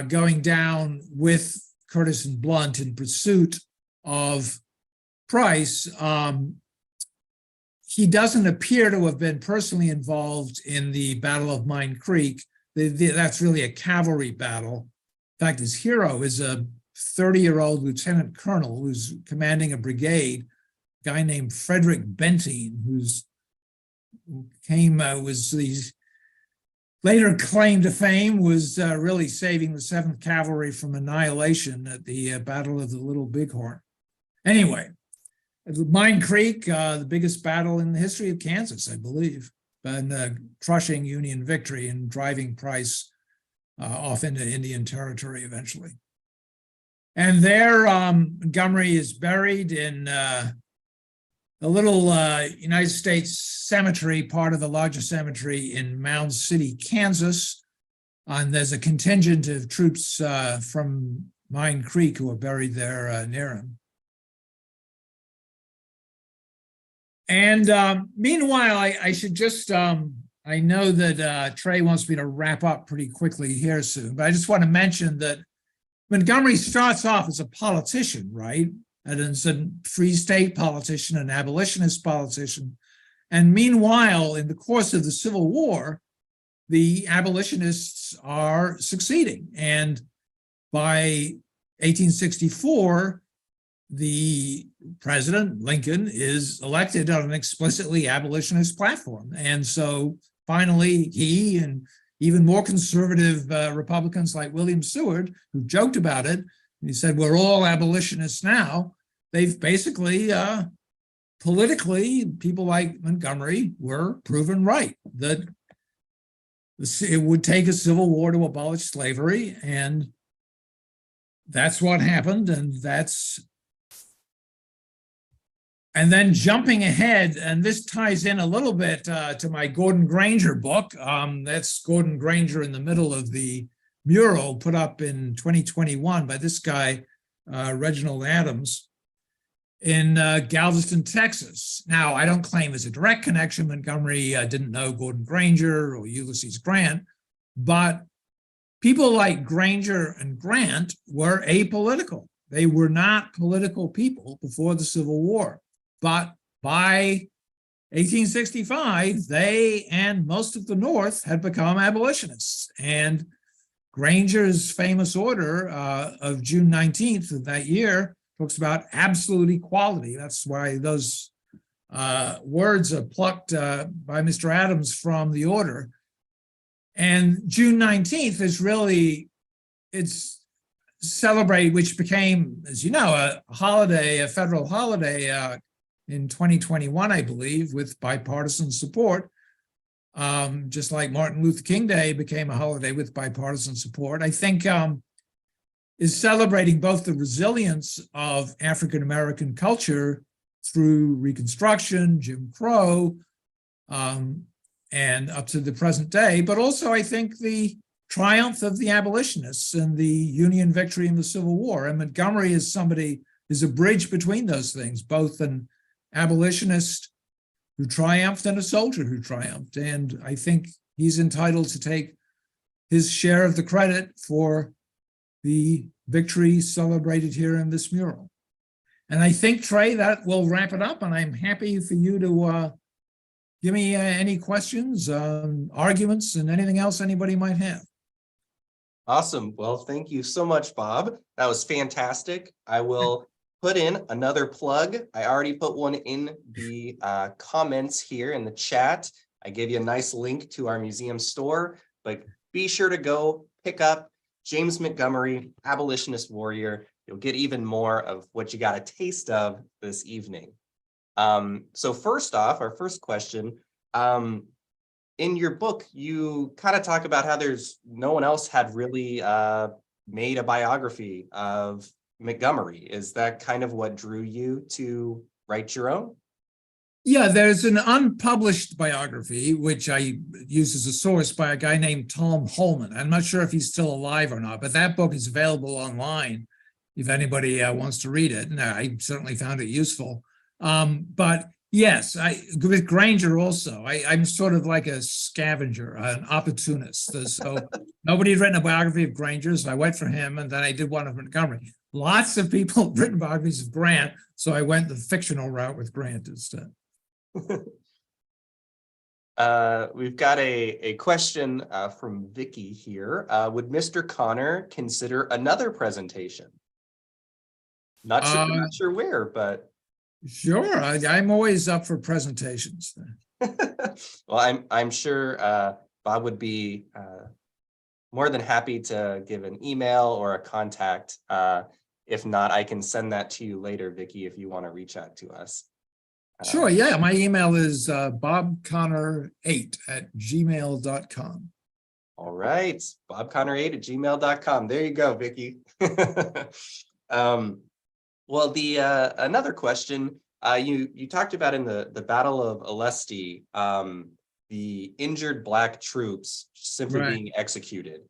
going down with Curtis and Blunt in pursuit of Price. He doesn't appear to have been personally involved in the Battle of Mine Creek. That's really a cavalry battle. In fact, his hero is a 30-year-old lieutenant colonel who's commanding a brigade, a guy named Frederick Benteen, later claimed to fame, was really saving the 7th Cavalry from annihilation at the Battle of the Little Bighorn. Anyway, Mine Creek, the biggest battle in the history of Kansas, I believe, and crushing Union victory and driving Price off into Indian Territory eventually. And there, Montgomery is buried in a little United States cemetery, part of the larger cemetery in Mound City, Kansas. And there's a contingent of troops from Mine Creek who are buried there near him. And meanwhile, I should just, I know that Trey wants me to wrap up pretty quickly here soon, but I just want to mention that Montgomery starts off as a politician, right? And as a free state politician, an abolitionist politician. And meanwhile, in the course of the Civil War, the abolitionists are succeeding. And by 1864, the president, Lincoln, is elected on an explicitly abolitionist platform. And so finally, he and even more conservative Republicans like William Seward, who joked about it, he said, we're all abolitionists now. They've basically, politically, people like Montgomery were proven right, that it would take a civil war to abolish slavery. And that's what happened. And then jumping ahead, and this ties in a little bit to my Gordon Granger book. That's Gordon Granger in the middle of the mural put up in 2021 by this guy, Reginald Adams, in Galveston, Texas. Now, I don't claim there's a direct connection. Montgomery didn't know Gordon Granger or Ulysses Grant, but people like Granger and Grant were apolitical. They were not political people before the Civil War. But by 1865, they and most of the North had become abolitionists. And Granger's famous order of June 19th of that year talks about absolute equality. That's why those words are plucked by Mr. Adams from the order. And June 19th is really, it's celebrated, which became, as you know, a holiday, a federal holiday in 2021, I believe, with bipartisan support, just like Martin Luther King Day became a holiday with bipartisan support. I think is celebrating both the resilience of African-American culture through Reconstruction, Jim Crow, and up to the present day, but also I think the triumph of the abolitionists and the Union victory in the Civil War. And Montgomery is a bridge between those things, both an abolitionist who triumphed and a soldier who triumphed. And I think he's entitled to take his share of the credit for the victory celebrated here in this mural. And I think, Trey, that will wrap it up. And I'm happy for you to give me any questions, arguments, and anything else anybody might have. Awesome. Well, thank you so much, Bob. That was fantastic. I will put in another plug. I already put one in the comments here in the chat. I gave you a nice link to our museum store, but be sure to go pick up James Montgomery, Abolitionist Warrior. You'll get even more of what you got a taste of this evening. So first off, our first question, in your book, you kind of talk about how no one else had really made a biography of Montgomery. Is that kind of what drew you to write your own? Yeah, there's an unpublished biography, which I use as a source by a guy named Tom Holman. I'm not sure if he's still alive or not, but that book is available online if anybody wants to read it. And I certainly found it useful. But yes, with Granger also, I'm sort of like a scavenger, an opportunist. So nobody had written a biography of Granger, so I went for him, and then I did one of Montgomery. Lots of people have written biographies of Grant, so I went the fictional route with Grant instead. We've got a question from Vicky here. Would Mr. Connor consider another presentation? Not sure where, but sure. I'm always up for presentations. Well, I'm sure Bob would be more than happy to give an email or a contact. If not, I can send that to you later, Vicky, if you want to reach out to us. Sure, yeah. My email is bobconnor8@gmail.com. All right, bobconnor8@gmail.com. There you go, Vicky. Well, the another question, You talked about in the Battle of Westport, the injured Black troops simply Right. being executed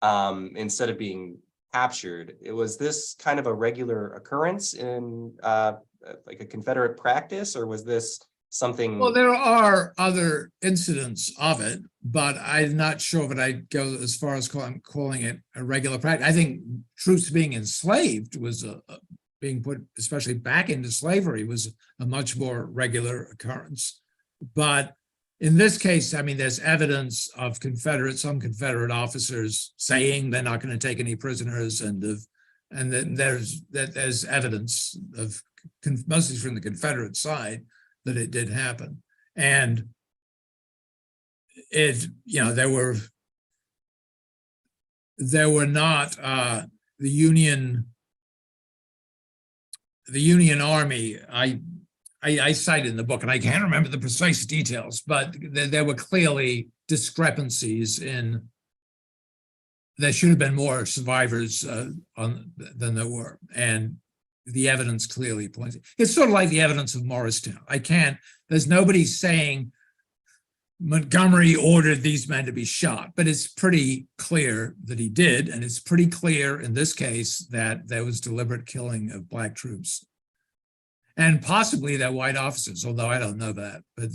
instead of being captured. Was this kind of a regular occurrence in like a Confederate practice, or was this something? Well, there are other incidents of it, but I'm not sure that I'd go as far as calling it a regular practice. I think troops being enslaved was being put, especially back into slavery, was a much more regular occurrence. But in this case, I mean, there's evidence of some Confederate officers saying they're not going to take any prisoners, and then there's evidence of, mostly from the Confederate side, that it did happen. And it, there were not the Union Army. I cite in the book, and I can't remember the precise details, but there were clearly discrepancies in. There should have been more survivors than there were, and the evidence clearly points. It's sort of like the evidence of Morristown. There's nobody saying Montgomery ordered these men to be shot, but it's pretty clear that he did, and it's pretty clear in this case that there was deliberate killing of Black troops. And possibly they're white officers, although I don't know that, but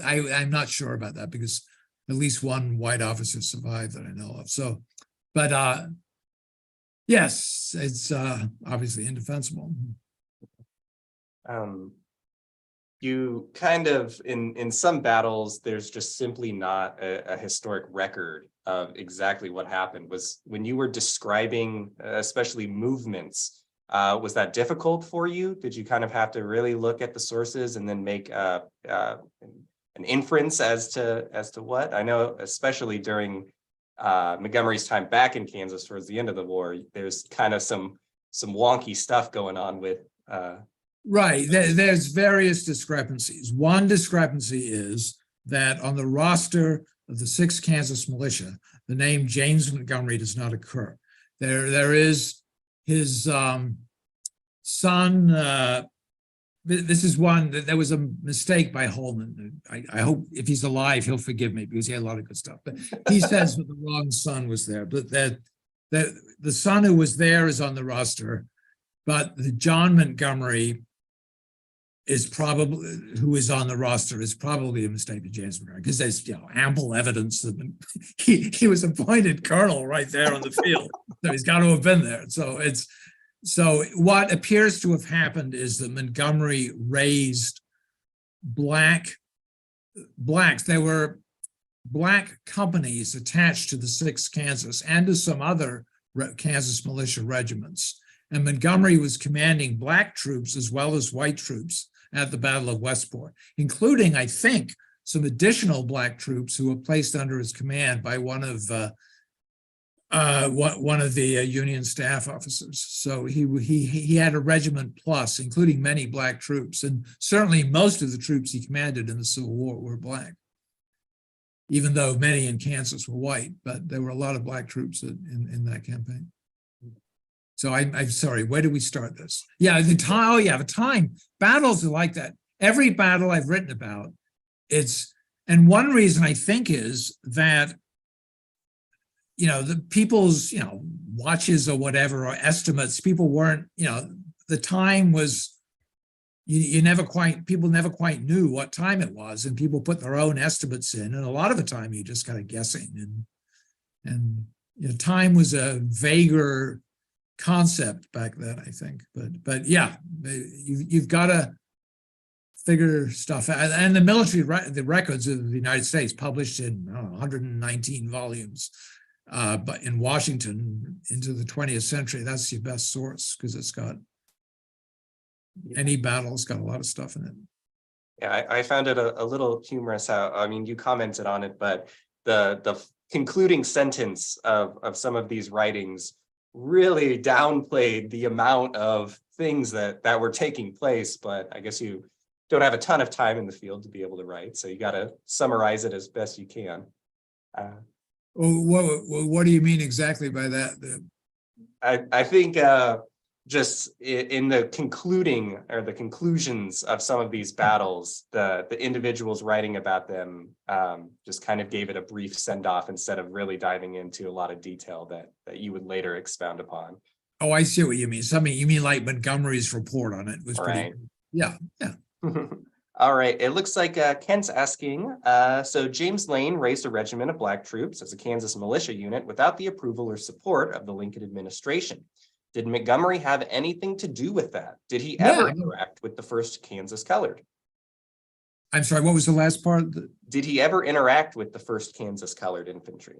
I'm not sure about that, because at least one white officer survived that I know of. So, but yes, it's obviously indefensible. You kind of, in some battles, there's just simply not a historic record of exactly what happened. Was when you were describing, especially movements, was that difficult for you? Did you kind of have to really look at the sources and then make an inference as to what? I know, especially during Montgomery's time back in Kansas towards the end of the war, there's kind of some wonky stuff going on with. Right, there's various discrepancies. One discrepancy is that on the roster of the 6th Kansas Militia, the name James Montgomery does not occur. There is his son. This is one that there was a mistake by Holman. I hope if he's alive, he'll forgive me, because he had a lot of good stuff. But he says that the wrong son was there, but that the son who was there is on the roster, but the John Montgomery is probably, who is on the roster, is probably a mistake of James Montgomery, because there's ample evidence that he was appointed colonel right there on the field. So he's got to have been there. So what appears to have happened is that Montgomery raised blacks. There were Black companies attached to the 6th Kansas and to some other Kansas militia regiments. And Montgomery was commanding Black troops as well as white troops at the Battle of Westport, including, I think, some additional Black troops who were placed under his command by one of the Union staff officers. So he had a regiment plus, including many Black troops, and certainly most of the troops he commanded in the Civil War were Black, even though many in Kansas were white. But there were a lot of Black troops in that campaign. So I'm sorry, where did we start this? Yeah, the time. Battles are like that. Every battle I've written about, and one reason I think is that, the people's, watches or whatever, or estimates, people weren't, the time was, people never quite knew what time it was, and people put their own estimates in, and a lot of the time you just kind of guessing, and time was a vaguer concept back then, I think, but yeah, you've got to figure stuff out. And the military, the records of the United States published in 119 volumes, but in Washington into the 20th century, that's your best source, because it's got any battle's got a lot of stuff in it. Yeah, I found it a little humorous how, I mean, you commented on it, but the concluding sentence of some of these writings really downplayed the amount of things that were taking place. But I guess you don't have a ton of time in the field to be able to write, so you got to summarize it as best you can. What do you mean exactly by that? I think just in the concluding or the conclusions of some of these battles, the individuals writing about them just kind of gave it a brief send off instead of really diving into a lot of detail that you would later expound upon. Oh, I see what you mean. Something you mean like Montgomery's report on it was pretty. Right. Yeah. All right. It looks like Kent's asking, so James Lane raised a regiment of Black troops as a Kansas militia unit without the approval or support of the Lincoln administration. Did Montgomery have anything to do with that? Did he ever interact with the first Kansas Colored? I'm sorry, what was the last part? Did he ever interact with the first Kansas Colored infantry?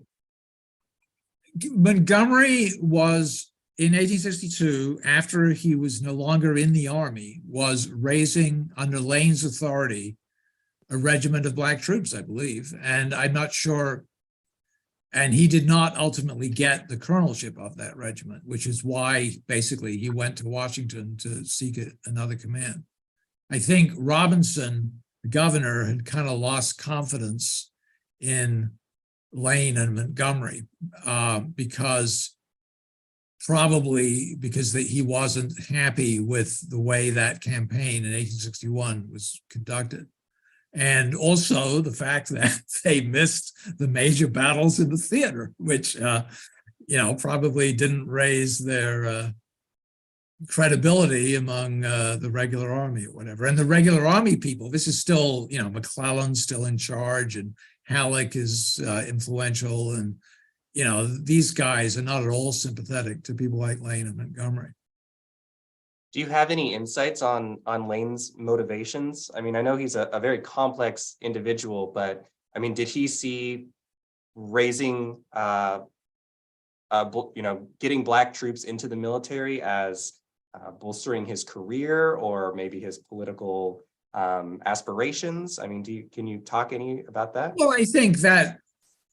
Montgomery was in 1862, after he was no longer in the army, was raising under Lane's authority a regiment of Black troops, I believe. And I'm not sure. And he did not ultimately get the colonelship of that regiment, which is why basically he went to Washington to seek another command. I think Robinson, the governor, had kind of lost confidence in Lane and Montgomery probably because he wasn't happy with the way that campaign in 1861 was conducted. And also the fact that they missed the major battles in the theater, which, probably didn't raise their credibility among the regular army or whatever. And the regular army people, this is still, McClellan's still in charge and Halleck is influential. And, these guys are not at all sympathetic to people like Lane and Montgomery. Do you have any insights on Lane's motivations? I mean, I know he's a very complex individual, but I mean, did he see raising, getting Black troops into the military as bolstering his career or maybe his political aspirations? I mean, can you talk any about that? Well, I think that,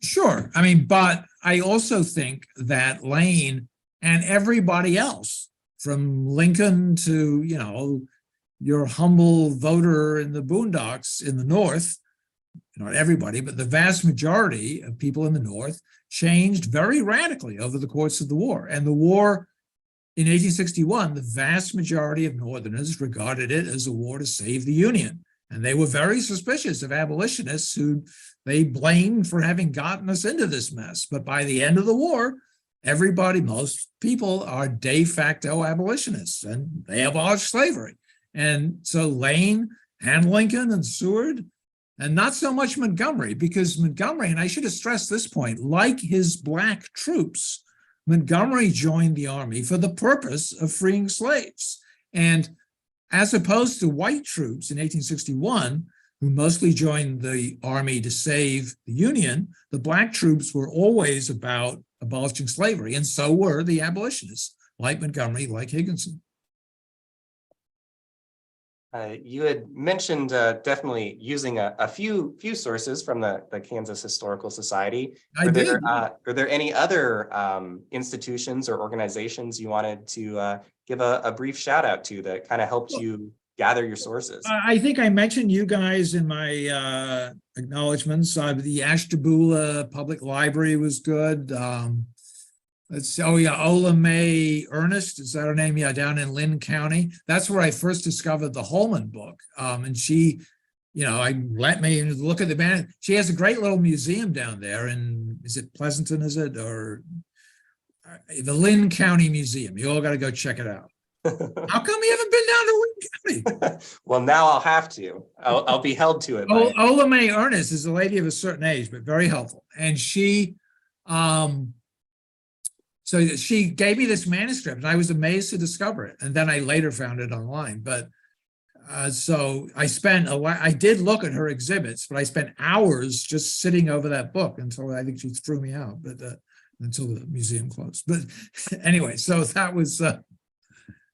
sure. I mean, but I also think that Lane and everybody else, from Lincoln to, your humble voter in the boondocks in the North, not everybody, but the vast majority of people in the North changed very radically over the course of the war. And the war in 1861, the vast majority of Northerners regarded it as a war to save the Union. And they were very suspicious of abolitionists who they blamed for having gotten us into this mess. But by the end of the war, most people are de facto abolitionists and they abolished slavery. And so Lane and Lincoln and Seward, and not so much Montgomery, because Montgomery, and I should have stressed this point, like his Black troops, Montgomery joined the army for the purpose of freeing slaves. And as opposed to white troops in 1861, who mostly joined the army to save the Union, the Black troops were always about abolishing slavery, and so were the abolitionists, like Montgomery, like Higginson. You had mentioned definitely using a few sources from the Kansas Historical Society. I did. Are there any other institutions or organizations you wanted to give a brief shout out to that kind of helped you gather your sources? I think I mentioned you guys in my acknowledgements. The Ashtabula Public Library was good. Ola Mae Ernest, is that her name? Yeah, down in Lynn County. That's where I first discovered the Holman book. And she, I let me look at the band. She has a great little museum down there. And is it Pleasanton, is it? Or the Lynn County Museum. You all got to go check it out. How come you haven't been down to Lynn County? Well, now I'll have to. I'll be held to it. Ola Mae Ernest is a lady of a certain age, but very helpful. And she, so she gave me this manuscript, and I was amazed to discover it. And then I later found it online. But so I did look at her exhibits, but I spent hours just sitting over that book until I think she threw me out, but until the museum closed. But anyway, so that was, the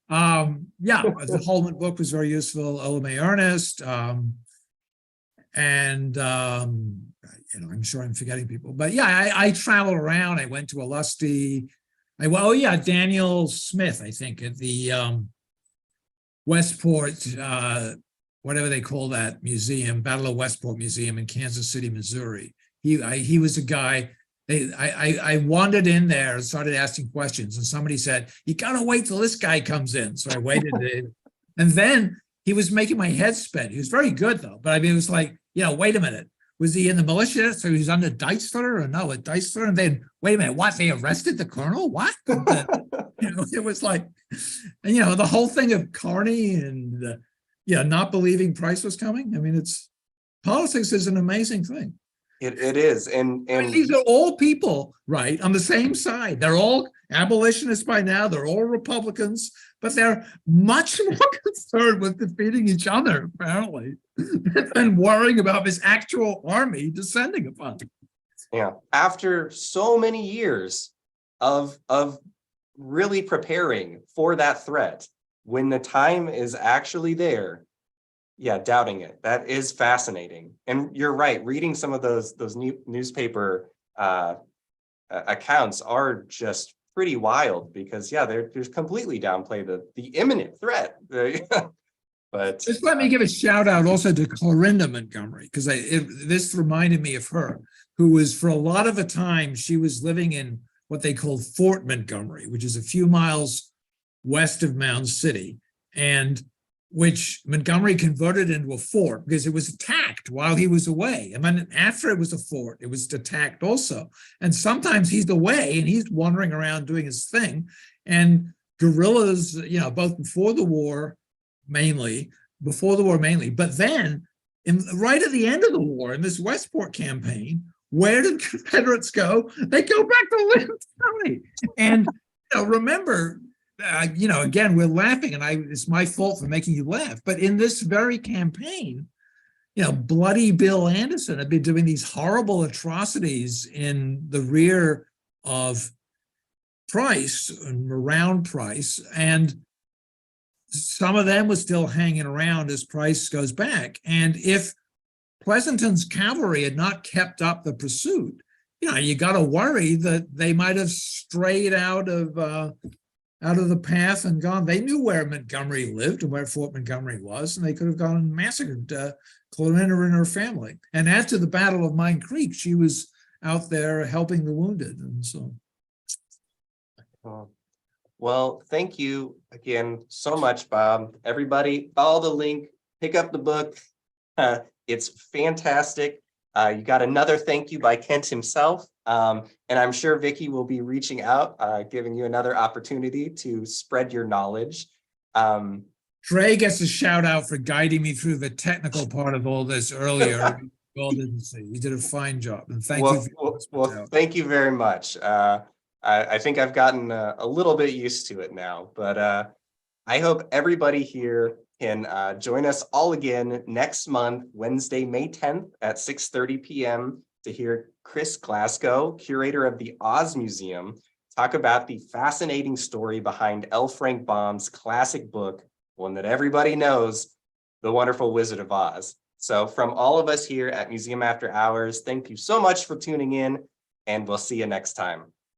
Holman book was very useful. Ola Mae Ernest, and I'm sure I'm forgetting people, but yeah, I traveled around. I went to Ulusty. Daniel Smith, I think, at the Westport, whatever they call that museum, Battle of Westport Museum in Kansas City, Missouri. He was a guy I wandered in there and started asking questions, and somebody said, "You gotta wait till this guy comes in." So I waited, and then he was making my head spin. He was very good though, but I mean, it was like, wait a minute. Was he in the militia? So he was under Deitzler, or no, at Deitzler? And then, wait a minute, what? They arrested the colonel? What? It was like, and the whole thing of Carney and not believing Price was coming. I mean, politics is an amazing thing. It is, and I mean, these are all people, right, on the same side. They're all abolitionists by now. They're all Republicans, but they're much more concerned with defeating each other, apparently, than worrying about this actual army descending upon them. Yeah, after so many years of really preparing for that threat, when the time is actually there, doubting it. That is fascinating. And you're right, reading some of those newspaper accounts are just pretty wild, because they're completely downplay the imminent threat. But just let me give a shout out also to Clorinda Montgomery, because this reminded me of her, who was, for a lot of the time, she was living in what they called Fort Montgomery, which is a few miles west of Mound City, and which Montgomery converted into a fort because it was attacked while he was away. And then after it was a fort, it was attacked also. And sometimes he's away and he's wandering around doing his thing. And guerrillas, both before the war mainly, but then right at the end of the war, in this Westport campaign, where did Confederates go? They go back to Lincoln County. And remember, again, we're laughing, and it's my fault for making you laugh. But in this very campaign, Bloody Bill Anderson had been doing these horrible atrocities in the rear of Price and around Price, and some of them was still hanging around as Price goes back. And if Pleasanton's cavalry had not kept up the pursuit, you got to worry that they might have strayed out of the path and gone. They knew where Montgomery lived and where Fort Montgomery was, and they could have gone and massacred Clorinda and her family. And after the Battle of Mine Creek, she was out there helping the wounded. And so. Well, thank you again so much, Bob. Everybody, follow the link, pick up the book. It's fantastic. You got another thank you by Kent himself. And I'm sure Vicki will be reaching out, giving you another opportunity to spread your knowledge. Trey gets a shout out for guiding me through the technical part of all this earlier. Well, didn't see. You did a fine job, and thank you. Well, thank you very much. I think I've gotten a little bit used to it now, but I hope everybody here can join us all again next month, Wednesday, May 10th at 6:30 p.m. to hear Chris Glasgow, curator of the Oz Museum, talk about the fascinating story behind L. Frank Baum's classic book, one that everybody knows, The Wonderful Wizard of Oz. So from all of us here at Museum After Hours, thank you so much for tuning in, and we'll see you next time.